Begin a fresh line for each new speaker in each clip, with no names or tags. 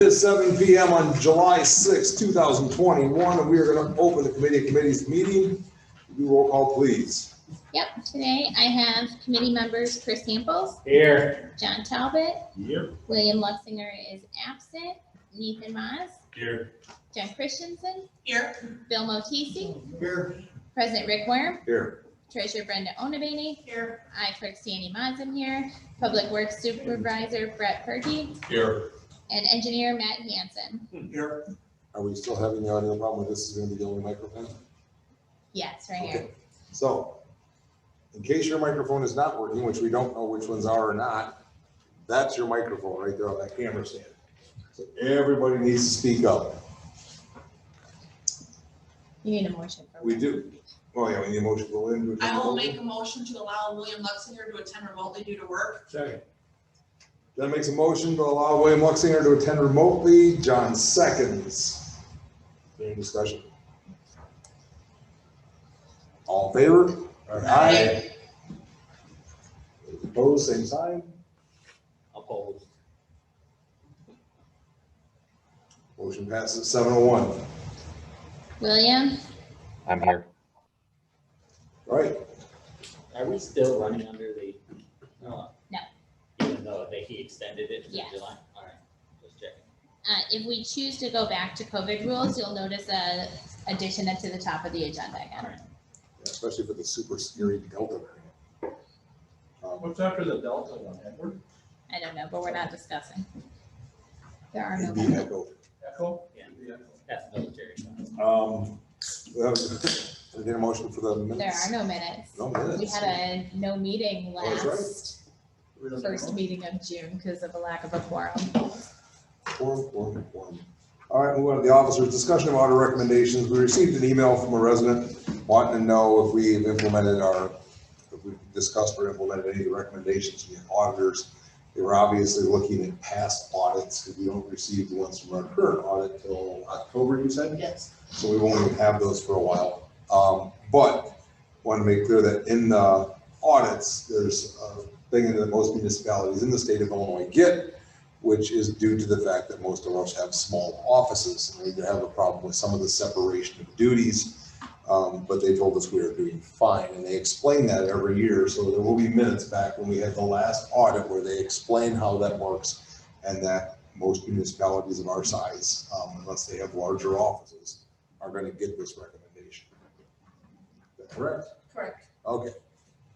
It's 7 p.m. on July 6, 2021, and we are going to open the committee of committees meeting. Do roll call, please.
Yep, today I have committee members Chris Samples,
Here.
John Talbot,
Here.
William Luxinger is absent, Nathan Moss,
Here.
John Christensen,
Here.
Bill Motisi,
Here.
President Rick Worm,
Here.
Treasurer Brenda Onabany,
Here.
I Clerk Sandy Mazen here, Public Works Supervisor Brett Purdy,
Here.
and Engineer Matt Hansen.
Here.
Are we still having the audio problem? This is going to be the only microphone?
Yes, right here.
Okay. So, in case your microphone is not working, which we don't know which ones are or not, that's your microphone right there on that camera stand. So everybody needs to speak up.
You need a motion for
We do. Oh, yeah, we need a motion to go into.
I will make a motion to allow William Luxinger to attend remotely due to work.
Second.
John makes a motion to allow William Luxinger to attend remotely. John seconds. Any discussion? All in favor?
Aye.
Opposed, same sign.
Opposed.
Motion passes 701.
William,
I'm here.
All right,
Are we still running under the? No.
No.
Even though he extended it to
Yes.
July? All right, just checking.
if we choose to go back to COVID rules, you'll notice a addition to the top of the agenda again.
especially for the super scary Delta variant.
What's after the Delta one, Edward?
I don't know, but we're not discussing. There are no.
It'd be echo.
Echo?
Yeah. That's military.
We have we get a motion for the minutes.
There are no minutes.
No
We
minutes.
had a no meeting
That's right.
last first meeting of June because of a lack of a quorum.
Quorum. All right, move on to the officers' discussion of audit recommendations. We received an email from a resident wanting to know if we've discussed or implemented any of the recommendations from the auditors. They were obviously looking at past audits because we don't receive the ones from our current audit till October, you said?
Yes.
So we won't even have those for a while. But want to make clear that in the audits, there's a thing that most municipalities in the state of Illinois get, which is due to the fact that most of us have small offices. And we have a problem with some of the separation of duties, but they told us we are doing fine. And they explain that every year. So there will be minutes back when we had the last audit where they explain how that works and that most municipalities of our size, unless they have larger offices, are going to get this recommendation. Is that correct?
Correct.
Okay,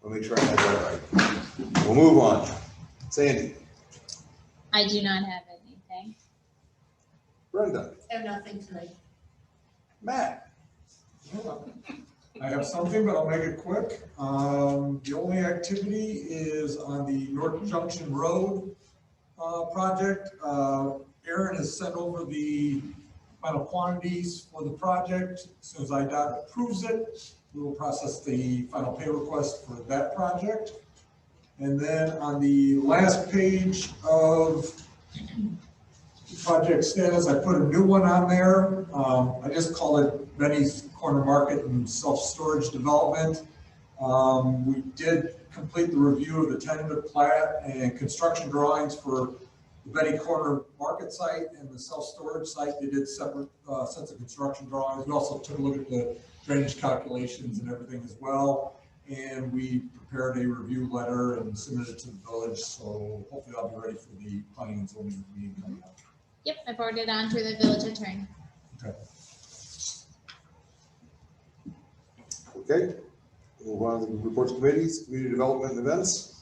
let me try and get that right. We'll move on. Sandy,
I do not have anything.
Brenda,
I have nothing tonight.
Matt,
I have something, but I'll make it quick. The only activity is on the North Junction Road project. Aaron has sent over the final quantities for the project. As soon as IDOT approves it, we will process the final pay request for that project. And then on the last page of project status, I put a new one on there. I just call it Benny's Corner Market and Self-Storage Development. We did complete the review of the tentative plat and construction drawings for the Benny Corner Market site and the self-storage site. They did separate sets of construction drawings. We also took a look at the drainage calculations and everything as well. And we prepared a review letter and submitted it to the village. So hopefully I'll be ready for the planning and zoning meeting coming up.
Yep, I forwarded it on to the village attorney.
okay? Move on to the reports committees, community development and events.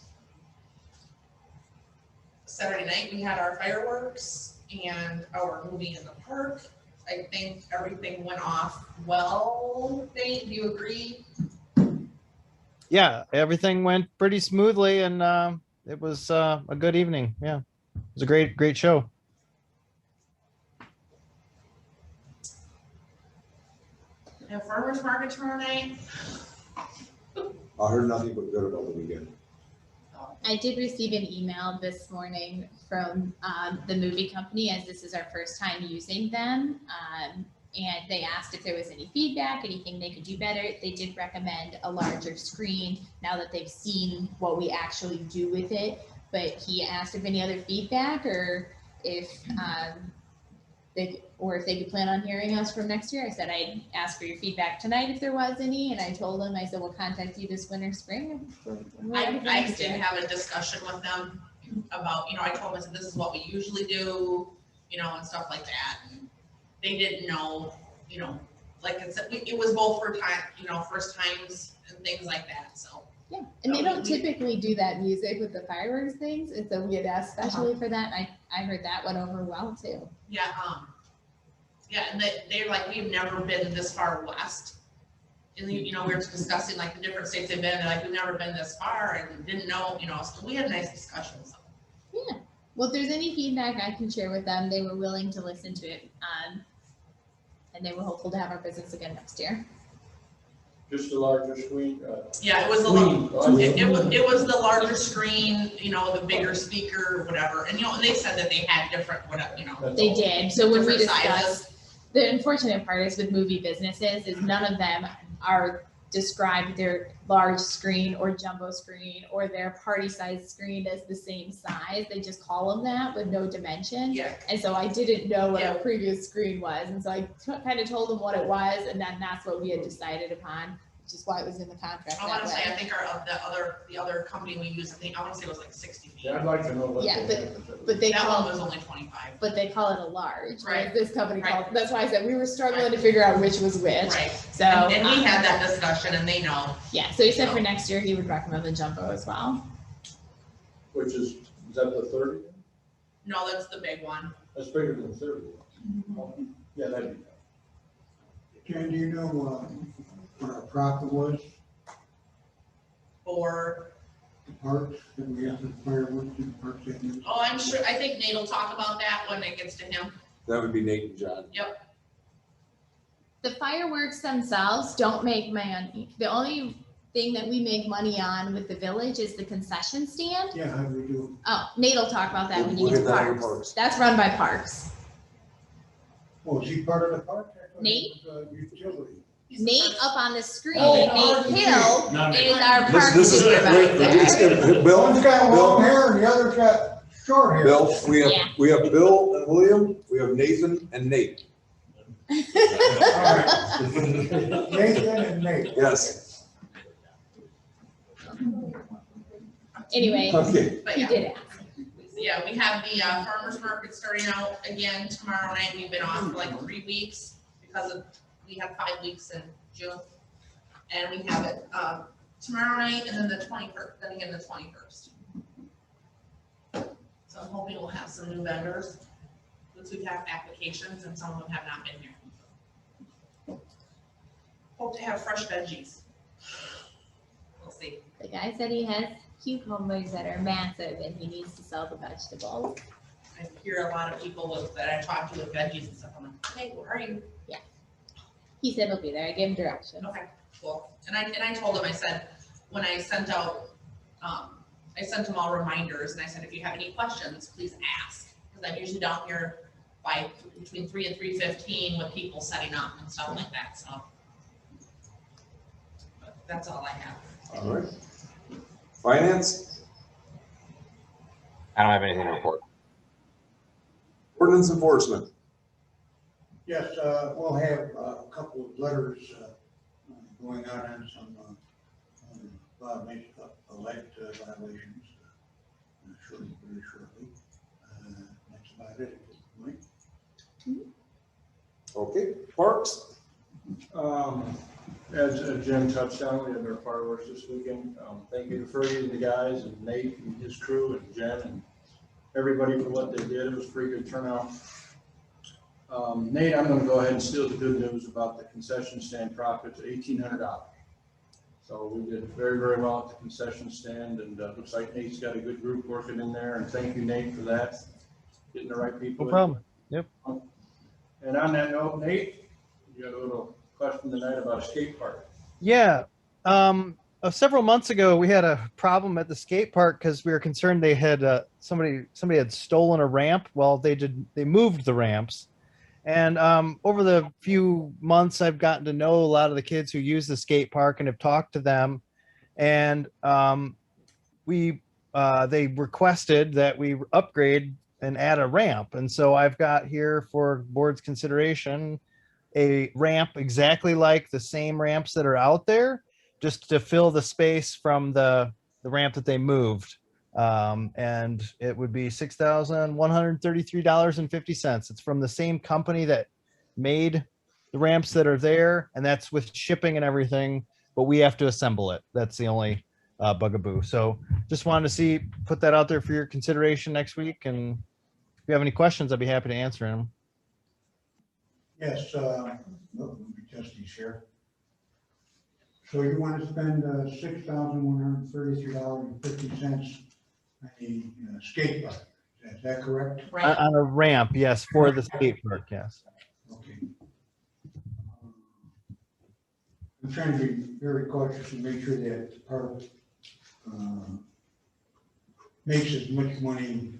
Saturday night, we had our fireworks and our movie in the park. I think everything went off well. Nate, do you agree?
Yeah, everything went pretty smoothly and it was a good evening. Yeah, it was a great show.
We have farmer's market tomorrow night.
I heard nothing but good about the weekend.
I did receive an email this morning from the movie company, as this is our first time using them. And they asked if there was any feedback, anything they could do better. They did recommend a larger screen now that they've seen what we actually do with it. But he asked if any other feedback or if or if they could plan on hearing us from next year. I said I'd ask for your feedback tonight if there was any, and I told them, I said, we'll contact you this winter, spring.
I did have a discussion with them about, I told them, I said, this is what we usually do, and stuff like that. And they didn't know, like I said, it was both for time, first times and things like that, so.
Yeah, and they don't typically do that music with the fireworks things, and so we had asked specially for that. I heard that went over well too.
Yeah, and they're like, we've never been this far west. And we were discussing like the different states they've been, they're like, we've never been this far and didn't know, so we had nice discussions.
Yeah, well, if there's any feedback I can share with them, they were willing to listen to it. And they were hopeful to have our business again next year.
Just a larger screen.
Yeah, it was it was the larger screen, the bigger speaker, whatever, and they said that they had different, whatever,
They did, so when we
different
discussed,
sizes.
the unfortunate part is with movie businesses is none of them are described their large screen or jumbo screen or their party size screen as the same size. They just call them that with no dimension.
Yeah,
And so I didn't know what
Yeah.
our previous screen was. And so I kind of told them what it was, and then that's what we had decided upon, which is why it was in the contract
I want
that
to say, I
way.
think the other company we use, I want to say it was like 60 feet.
Yeah, I'd like to know what.
Yeah,
they have.
But they
That
call
one was only 25.
but they call it a large, right?
Right.
This company
Right.
calls, that's why I said we were struggling
Right.
to figure out which was which.
Right,
So.
and we had that discussion and they know.
Yeah, so he said for next year, he would recommend the jumbo as well.
Which is that the 30?
No, that's the big one.
That's bigger than 30. Yeah, that'd be.
Jan, do you know what our profit was,
For,
the parks, that we have the fireworks in the parks that use?
oh, I'm sure, I think Nate will talk about that when it gets to him.
That would be Nate and John.
The fireworks themselves don't make money. The only thing that we make money on with the village is the concession stand.
Yeah, how do we do?
Oh, Nate will talk about that when you
We'll
get to
get that in
parks.
parks.
That's run by Parks.
Oh, is he part of the park? I thought he
Nate?
was, Utility.
Nate up on the screen,
Oh,
Nate Hill is our park
This is,
supervisor.
Bill,
One's got long hair and the other's got short hair.
Bill,
Yeah.
we have Bill and William, we have Nathan and Nate.
All right. Nathan and Nate.
Yes,
Anyway,
okay.
But
he
yeah,
did ask.
yeah, we have the farmer's market starting out again tomorrow night. We've been off for like 3 weeks because we had 5 weeks in June. And we have it tomorrow night and then the 21st, then again the 21st. So I'm hoping we'll have some new vendors. Since we've had applications and some of them have not been here. Hope to have fresh veggies. We'll see.
The guy said he has cucumbers that are massive and he needs to sell the vegetables.
I hear a lot of people that I talk to with veggies and stuff. I'm like, hey, where are you?
He said he'll be there. I gave him directions.
Okay, cool. And I told him, I said, when I sent out, I sent them all reminders and I said, if you have any questions, please ask. Because I'm usually down here by between 3 and 3:15 with people setting up and stuff like that, so. But that's all I have.
All right. Finance,
I don't have anything to report.
ordinance enforcement.
Yes, we'll have a couple of letters going out on some elect violations shortly, very shortly. That's about it at this point.
Okay, parks,
As Jim touched on, we had our fireworks this weekend. Thank you to Fergie and the guys and Nate and his crew and Jen and everybody for what they did. It was a pretty good turnout. Nate, I'm gonna go ahead and steal the good news about the concession stand profits, $1,800. So we did very, very well at the concession stand and looks like Nate's got a good group working in there and thank you, Nate, for that. Getting the right people.
No
in.
problem. Yep.
And on that note, Nate, you got a little question tonight about a skate park.
Yeah. Several months ago, we had a problem at the skate park because we were concerned they had somebody had stolen a ramp. Well, they moved the ramps, and over the few months, I've gotten to know a lot of the kids who use the skate park and have talked to them, and they requested that we upgrade and add a ramp. And so I've got here for board's consideration a ramp exactly like the same ramps that are out there, just to fill the space from the ramp that they moved. And it would be $6,133.50. It's from the same company that made the ramps that are there, and that's with shipping and everything, but we have to assemble it. That's the only bugaboo. So just wanted to put that out there for your consideration next week. And if you have any questions, I'd be happy to answer them.
Yes, trustees here. So you want to spend $6,133.50 on the skate park, is that correct?
Right,
On a ramp, yes, for the skate park, yes.
Okay. I'm trying to be very cautious and make sure that the park makes as much money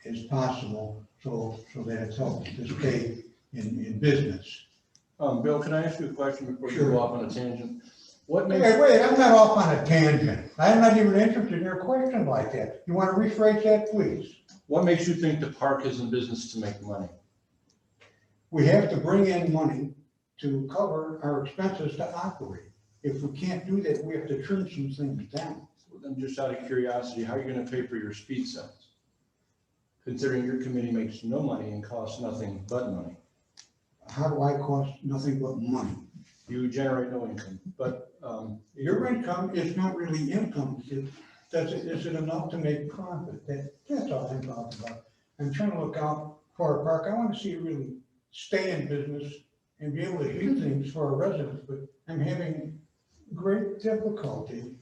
as possible, so that it's helping to stay in business.
Bill, can I ask you a question before you
Sure.
go off on a tangent? What makes,
Wait, I'm not off on a tangent. I'm not even interested in your question like that. You want to rephrase that, please?
what makes you think the park is in business to make money?
We have to bring in money to cover our expenses to operate. If we can't do that, we have to trim some things down.
Then just out of curiosity, how are you gonna pay for your speed signs? Considering your committee makes no money and costs nothing but money.
How do I cost nothing but money?
You generate no income, but,
Your income is not really income. Is it enough to make profit? That's all I'm talking about. I'm trying to look out for a park. I want to see it really stay in business and be able to do things for our residents, but I'm having great difficulty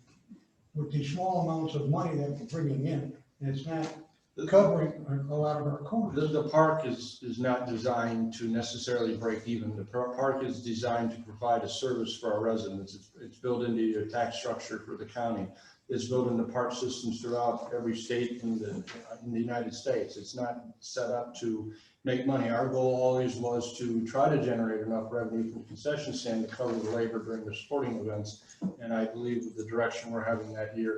with the small amounts of money that we're bringing in. And it's not covering a lot of our costs.
the park is not designed to necessarily break even. The park is designed to provide a service for our residents. It's built into your tax structure for the county. It's built into park systems throughout every state in the United States. It's not set up to make money. Our goal always was to try to generate enough revenue from concession stand to cover the labor during the sporting events. And I believe with the direction we're having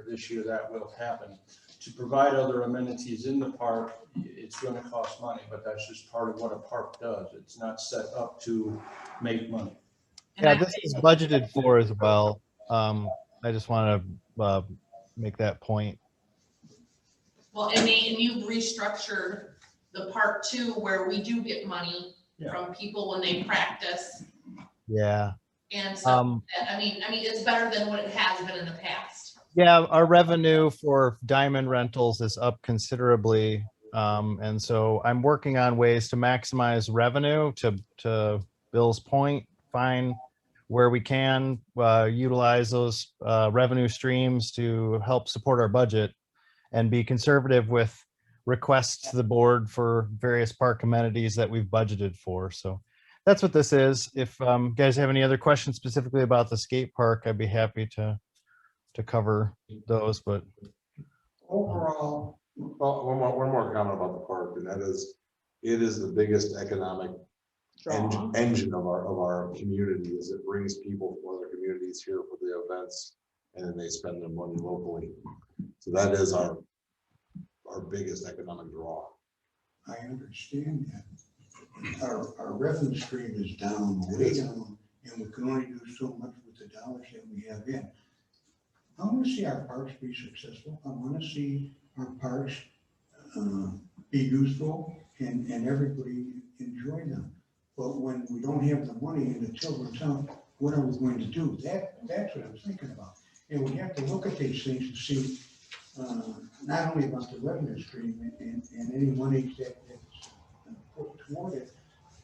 this year, that will happen. To provide other amenities in the park, it's going to cost money, but that's just part of what a park does. It's not set up to make money.
And
Yeah,
I-
this is budgeted for as well. I just want to make that point.
Well, and you've restructured the park too, where we do get money
Yeah.
from people when they practice
Yeah.
and stuff. I mean, it's better than what it has been in the past.
Yeah, our revenue for diamond rentals is up considerably. And so I'm working on ways to maximize revenue to Bill's point, find where we can utilize those revenue streams to help support our budget and be conservative with requests to the board for various park amenities that we've budgeted for. So that's what this is. If you guys have any other questions specifically about the skate park, I'd be happy to cover those, but
Overall,
Well, one more comment about the park, and that is, it is the biggest economic engine of our community, is it brings people from other communities here for the events, and then they spend their money locally. So that is our biggest economic draw.
I understand that. Our revenue stream is down, way down, and we can only do so much with the dollars that we have in. I want to see our parks be successful. I want to see our parks be useful and everybody enjoy them. But when we don't have the money and the children's out, what are we going to do? That's what I'm thinking about. And we have to look at these things to see not only about the revenue stream and any money that's put toward it,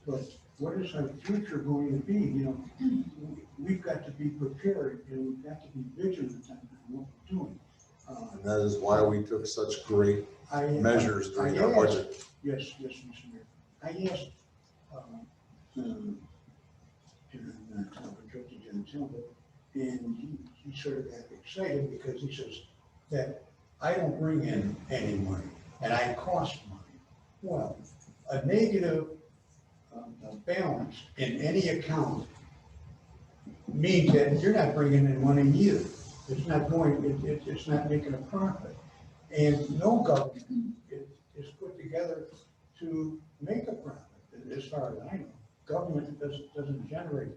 but what is our future going to be? You know, we've got to be prepared and we've got to be vigilant on what we're doing.
And that is why we took such great measures during our budget.
Yes, Mr. Mayor. I asked, and he sort of got excited because he says that I don't bring in any money and I cost money. Well, a negative balance in any account means that you're not bringing in money either. It's not going, it's not making a profit. And no government is put together to make a profit, as far as I know. Government doesn't generate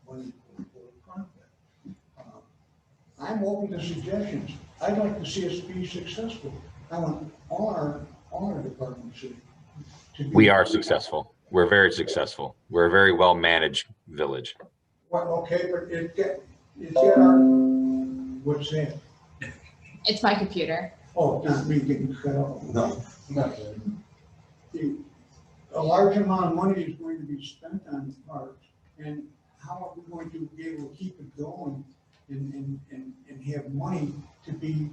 money for a profit. I'm open to suggestions. I'd like to see us be successful. I want all our departments to be.
We are successful. We're very successful. We're a very well-managed village.
Well, okay, but it's our, what's that?
It's my computer.
Oh, not me getting cut off.
No,
A large amount of money is going to be spent on the parks, and how are we going to be able to keep it going and have money to be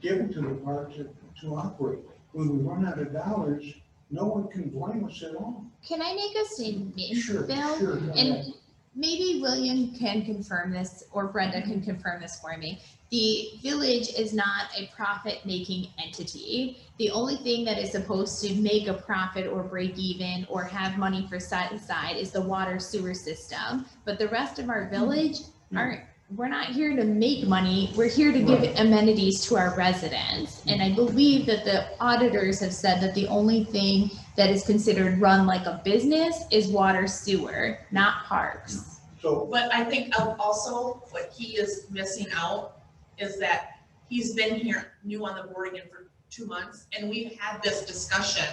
given to the parks to operate? When we run out of dollars, no one can blame us at all.
Can I make a statement,
Sure,
Bill?
sure. go ahead.
And maybe William can confirm this, or Brenda can confirm this for me. The village is not a profit-making entity. The only thing that is supposed to make a profit or break even or have money for set aside is the water sewer system. But the rest of our village aren't, we're not here to make money. We're here to give amenities to our residents. And I believe that the auditors have said that the only thing that is considered run like a business is water sewer, not parks.
So,
But I think also what he is missing out is that he's been here new on the board again for 2 months, and we've had this discussion.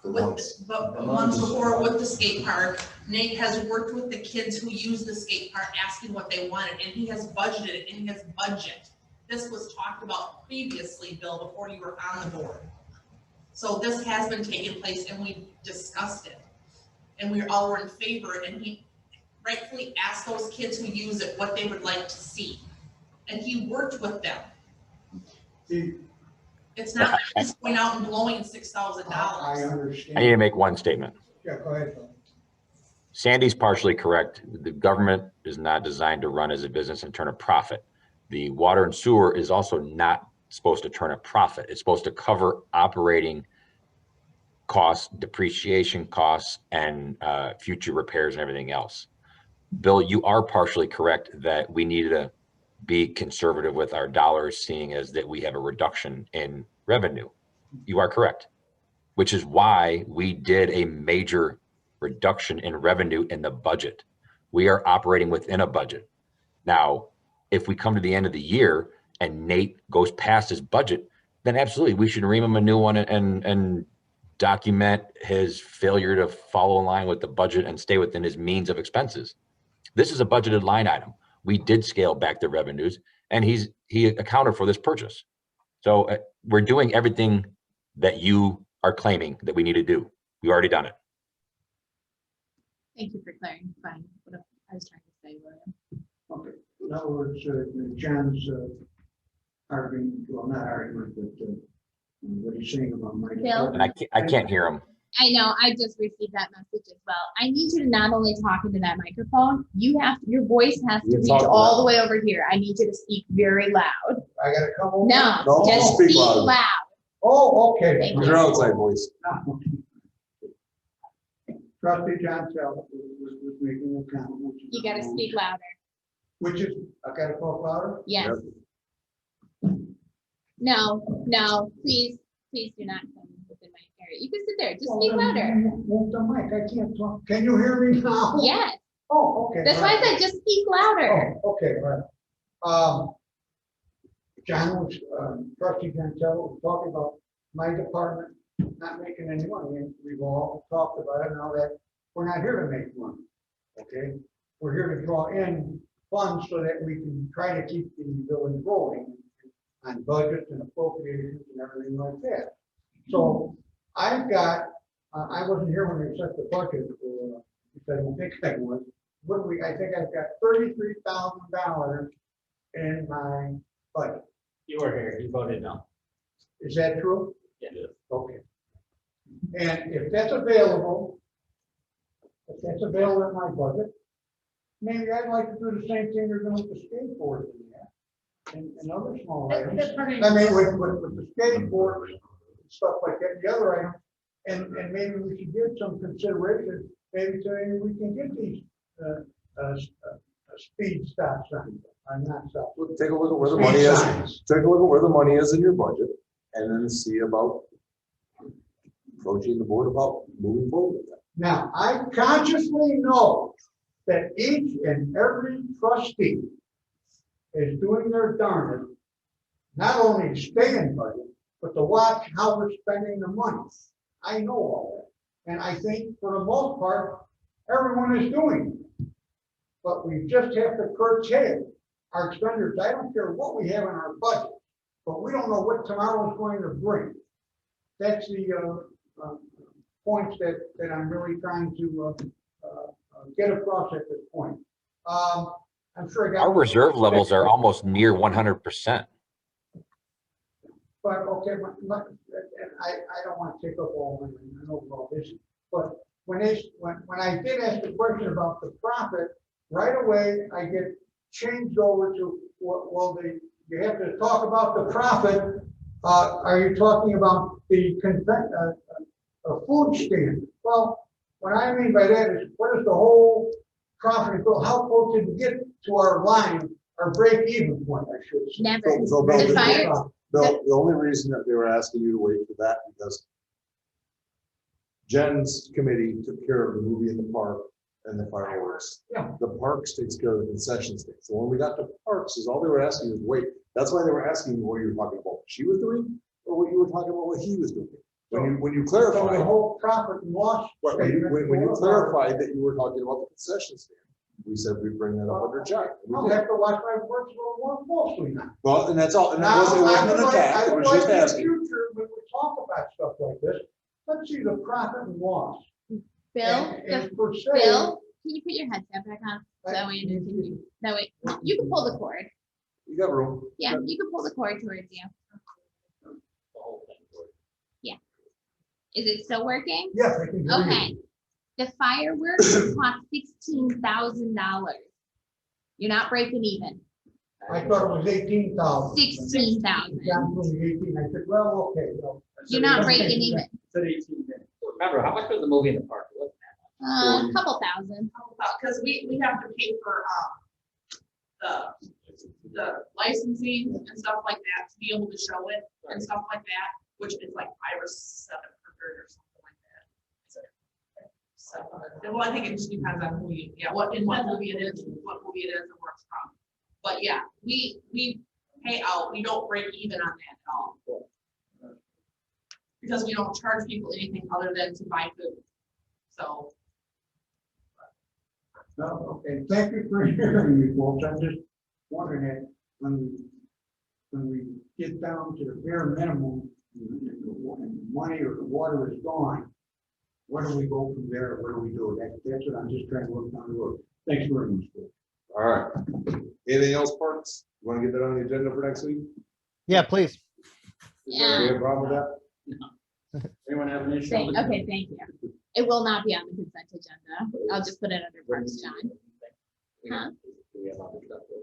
For
With,
months.
but months before with the skate park. Nate has worked with the kids who use the skate park, asking what they wanted, and he has budgeted it in his budget. This was talked about previously, Bill, before you were on the board. So this has been taking place, and we discussed it. And we all were in favor, and he rightfully asked those kids who use it what they would like to see. And he worked with them.
the,
It's not like he's going out and blowing $6,000.
I understand.
I need to make one statement.
Yeah, go ahead, Bill.
Sandy's partially correct. The government is not designed to run as a business and turn a profit. The water and sewer is also not supposed to turn a profit. It's supposed to cover operating costs, depreciation costs, and future repairs and everything else. Bill, you are partially correct that we need to be conservative with our dollars, seeing as that we have a reduction in revenue. You are correct, which is why we did a major reduction in revenue in the budget. We are operating within a budget. Now, if we come to the end of the year and Nate goes past his budget, then absolutely we should ream him a new one and document his failure to follow in line with the budget and stay within his means of expenses. This is a budgeted line item. We did scale back the revenues, and he accounted for this purchase. So we're doing everything that you are claiming that we need to do. We've already done it.
Thank you for clarifying what I was trying to say, William.
Okay, in other words, John's arguing, well, not argument, but what he's saying about my.
Bill?
And I can't hear him.
I know, I just received that message as well. I need you to not only talk into that microphone, your voice has to
You
reach
talk
all
loud.
the way over here. I need you to speak very loud.
I gotta come over?
No,
No,
just
speak
speak
louder.
loud.
Oh, okay.
Thank
Use your outside voice.
Trustee John Sell was making a comment. which is-
You gotta speak louder.
Which is, I gotta talk louder?
Yes. No, please do not come within my area. You can sit there, just speak louder.
Move the mic, I can't talk. Can you hear me now?
Yes,
Oh, okay.
that's why I said just speak louder.
Oh, okay, right. John was, trustee Gentile was talking about my department not making any money, and we've all talked about it now that we're not here to make money, okay? We're here to draw in funds so that we can try to keep the village rolling on budgets and appropriations and everything like that. So I've got, I wasn't here when they set the budget, because I don't think I was. I think I've got $33,000 in my budget.
You were here, you voted no.
Is that true?
Yeah.
Okay. And if that's available in my budget, maybe I'd like to do the same thing they're doing with the skateboard in there and other small items. I mean, with the skateboard and stuff like that, the other items, and maybe we should give some consideration, maybe we can get these speed stop signs. I'm not selling.
Take a look at where the money is, take a look at where the money is in your budget, and then see about approaching the board about moving forward with that.
Now, I consciously know that each and every trustee is doing their darndest, not only to stay in budget, but to watch how we're spending the money. I know all that. And I think for the most part, everyone is doing it. But we just have to curtail our expenditures. I don't care what we have in our budget, but we don't know what tomorrow is going to bring. That's the points that I'm really trying to get across at this point. I'm sure I got.
Our reserve levels are almost near 100%.
But, okay, and I don't want to take up all of it, I know we're all busy, but when I did ask the question about the profit, right away, I get changed over to, well, you have to talk about the profit. Are you talking about the food stand? Well, what I mean by that is, what is the whole profit go? How close did we get to our line, our break-even point, I should say?
Never.
So, Bill,
The fire,
the only reason that they were asking you to wait for that, because Jen's committee took care of the movie in the park and the fireworks.
Yeah.
The parks takes care of the concession stand. So when we got to parks, is all they were asking is wait. That's why they were asking you what you were talking about, what she was doing, or what you were talking about, what he was doing. When you
So
clarified,
the whole profit and loss.
when you
statement-
clarified that you were talking about the concession stand, we said we'd bring that up under Jack. We
I'll
did.
have to watch my words a little more closely now.
Well, and that's all, and that
Now,
wasn't, it wasn't an attack,
I
it
would
was
like
just
in the
asking.
future, when we talk about stuff like this, let's see the profit and loss.
Bill,
And per se.
Bill, can you put your headset back on? That way, that way, you can pull the cord.
You got room.
Yeah, you can pull the cord towards you.
The whole thing.
Is it still working?
Yes, I can hear you.
Okay. The fireworks cost $16,000. You're not breaking even.
I thought it was 18,000.
16,000.
Down from the 18, I said, well, okay, well.
You're not breaking even.
Remember, how much was the movie in the park? It wasn't that much.
A couple thousand.
Because we have to pay for, the licensing and stuff like that to be able to show it and stuff like that, which is like $500 or $700 or something like that. So, well, I think it just depends on who you, what movie it is, and where it's from. But yeah, we pay out, we don't break even on that at all. Because we don't charge people anything other than to buy food. So.
No, okay, thank you for hearing me, folks. I'm just wondering that when we get down to the bare minimum, and the money or the water is gone, where do we go from there? Where do we do it? That's what I'm just trying to work down the road. Thanks very much. Bill.
All right. Anything else, Parks? You want to get that on the agenda for next week?
Yeah, please.
Is there any problem with that?
Anyone have an issue?
Okay, thank you. It will not be on the consent agenda. I'll just put it under Parks, John. Huh?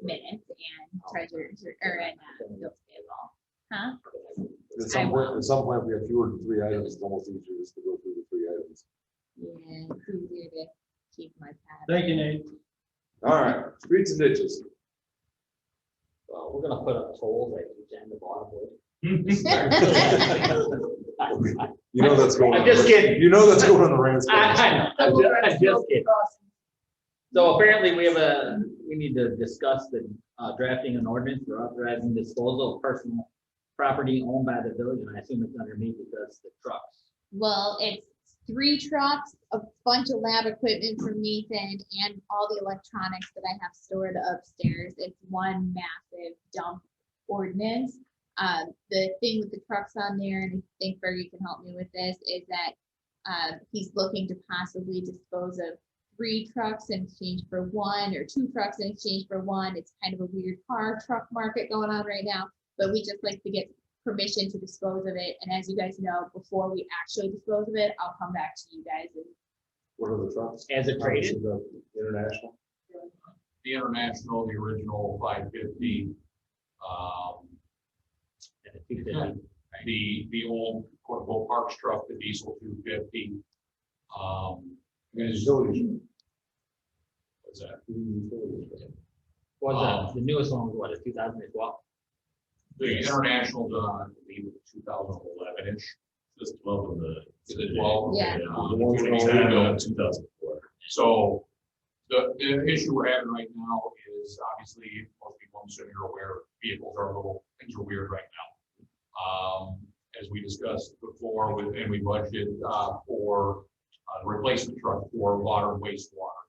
Minutes and treasurers or and bills payable. Huh?
At some point, if we have fewer than 3 items, it's almost easier just to go through the 3 items.
Yeah, it's easier to keep my pad.
Thank you, Nate.
All right, streets and ditches.
Well, we're gonna put up tolls at each end of Autumnwood.
You know that's going on.
I'm just kidding.
You know that's going on the rants.
I know, I'm just kidding. So apparently we need to discuss the drafting an ordinance for authorizing disposal of personal property owned by the village, and I assume it's under me because the trucks.
Well, it's 3 trucks, a bunch of lab equipment from Nathan, and all the electronics that I have stored upstairs. It's one massive dump ordinance. The thing with the trucks on there, and I think Fergie can help me with this, is that he's looking to possibly dispose of 3 trucks in exchange for 1, or 2 trucks in exchange for 1. It's kind of a weird car truck market going on right now, but we just like to get permission to dispose of it. And as you guys know, before we actually dispose of it, I'll come back to you guys. And
What are the trucks?
As a trade-in?
The International.
The International, the original 550,
And the 250.
the old quote unquote Parks truck, the diesel 250.
Utilities.
What's that?
Was the newest one was what, a 2012?
The international, I believe, 2011-ish. Just 12 of the. Is it 12?
Yeah.
The 2004. So the issue we're having right now is obviously most people I'm assuming are aware vehicles are things are weird right now. As we discussed before and we budgeted for the replacement truck for water and wastewater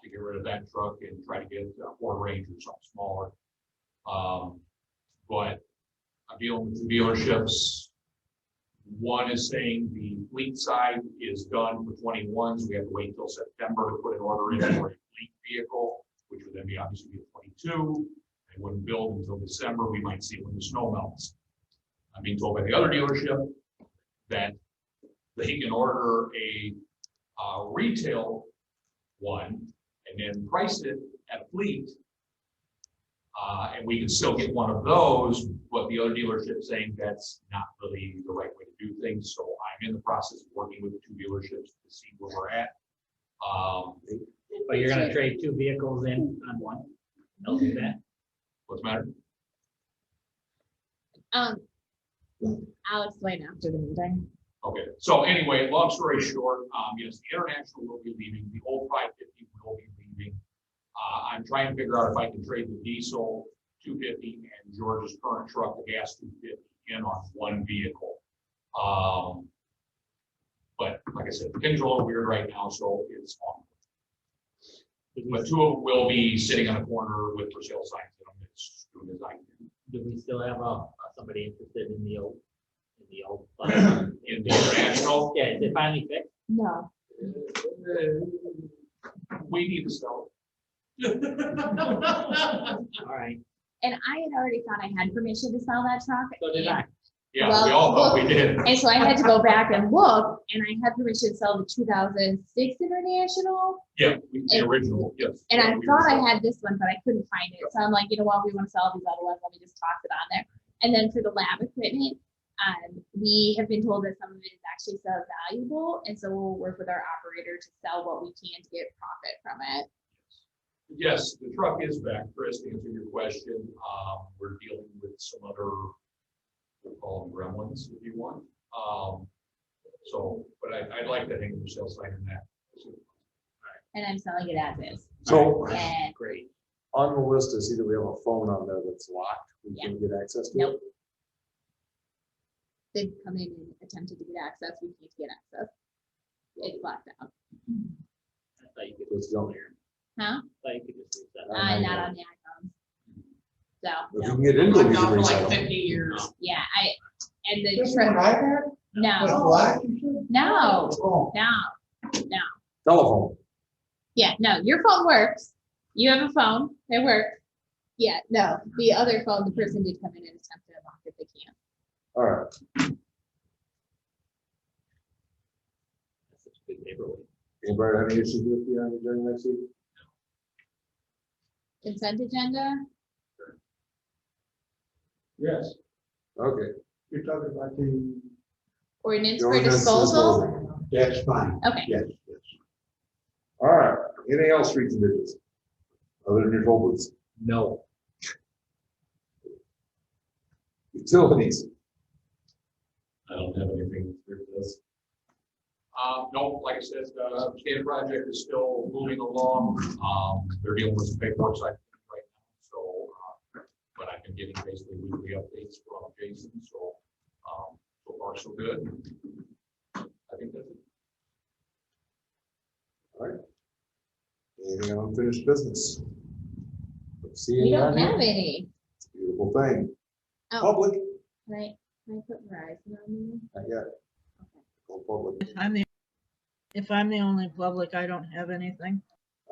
to get rid of that truck and try to get Ford Ranger, something smaller. But I'm dealing with two dealerships. One is saying the fleet side is done for 21s. We have to wait until September to put an order in for a fleet vehicle, which would then be obviously a 22. They wouldn't build until December. We might see it when the snow melts. I'm being told by the other dealership that they can order a retail one and then price it at fleet. And we can still get one of those, but the other dealership saying that's not really the right way to do things. So I'm in the process of working with the two dealerships to see where we're at.
But you're gonna trade two vehicles in on one? They'll do that?
What's the matter?
I'll explain after the meeting.
Okay, so anyway, long story short, yes, the International will be leaving, the old 550 will be leaving. I'm trying to figure out if I can trade the diesel 250 and George's current truck, the gas 250, in on one vehicle. But like I said, things are a little weird right now, so it's on. But two of them will be sitting on a corner with for sale signs in them. It's doing as I can.
Do we still have somebody interested in the old?
In the International,
Yeah, is it finally fixed?
No.
we need to sell it.
All right,
And I had already thought I had permission to sell that truck.
so did I.
Yeah,
Well,
we all thought we did.
And so I had to go back and look, and I had permission to sell the 2006 International.
Yeah, the original, yes.
And I
We
thought I
were-
had this one, but I couldn't find it. So I'm like, you know what, we want to sell these other ones, let me just toss it on there. And then for the lab equipment, we have been told that some of it is actually so valuable. And so we'll work with our operator to sell what we can to get profit from it.
Yes, the truck is back, Chris, to answer your question. We're dealing with some other, we'll call them gremlins if you want. So, but I'd like to hang the sales sign in that.
And I'm selling it as is.
So
And
Great.
on the list is either we have a phone on there that's locked, we can get access to it.
nope. They've come in and attempted to get access, we can't get access. It's locked out.
I thought you could
It's going here.
Huh?
thought you could just reset.
Not on the iPhones. So,
If you
no.
can get into it,
Locked
you
out
can
for
reset
like
them.
50 years.
Yeah, and the
Just
truck,
what I had?
no,
Black, you said?
no,
Oh,
no.
Telephone.
Yeah, no, your phone works. You have a phone, it works. Yeah, no, the other phone, the person did come in and attempt to unlock it, they can't.
All right.
That's such a good neighborhood.
Anybody have any issues with the agenda next week?
Consent agenda,
Yes. Okay.
you're talking about the,
ordinance for
Ordinance
disposal.
that's fine.
Okay,
Yes, yes.
All right. Anything else, streets and ditches? Other than your toll booths?
No.
Utilities.
I don't have anything for this. No, like I said, the state project is still moving along. They're dealing with some paperwork side right now, so, but I've been getting basically weekly updates from Jason, so, so far so good. I think that's it.
All right. Anything on unfinished business? See
we
you
don't
down
have
here.
any.
It's a beautiful thing.
Oh,
Public,
can I put Verizon on
not yet. Go public.
If I'm the only public, I don't have anything.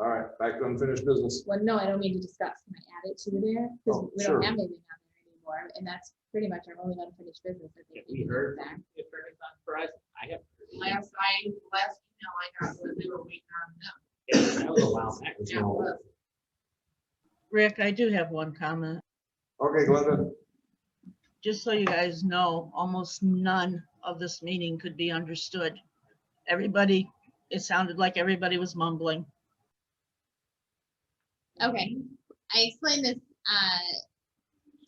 All right, back to unfinished business.
Well, no, I don't mean to discuss. Can I add it to there? Because
Oh,
we
sure.
don't have anything on there anymore, and that's pretty much our only unfinished business. I think.
We heard back. If there is on Verizon, I have.
Last email I got was they were waiting on them.
Yeah, that was a while back.
Yeah, it was.
Rick, I do have one comment.
Okay, Glenda.
Just so you guys know, almost none of this meeting could be understood. Everybody, it sounded like everybody was mumbling.
Okay, I explained this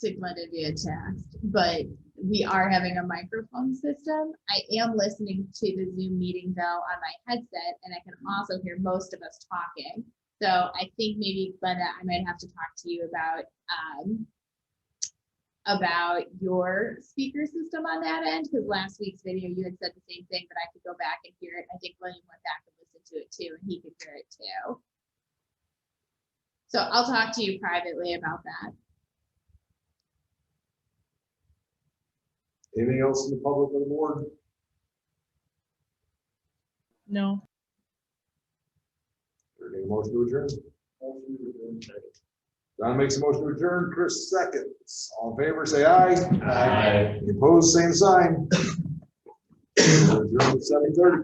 to Glenda via text, but we are having a microphone system. I am listening to the Zoom meeting though on my headset, and I can also hear most of us talking. So I think maybe, Glenda, I might have to talk to you about your speaker system on that end, because last week's video, you had said the same thing, but I could go back and hear it. I think William went back and listened to it too, and he could hear it too. So I'll talk to you privately about that.
Anything else in the public or the board?
No.
Any motion to adjourn? John makes a motion to adjourn, Chris seconds. All in favor, say aye.
Aye.
Any opposed, same sign. Adjourn at 7:30.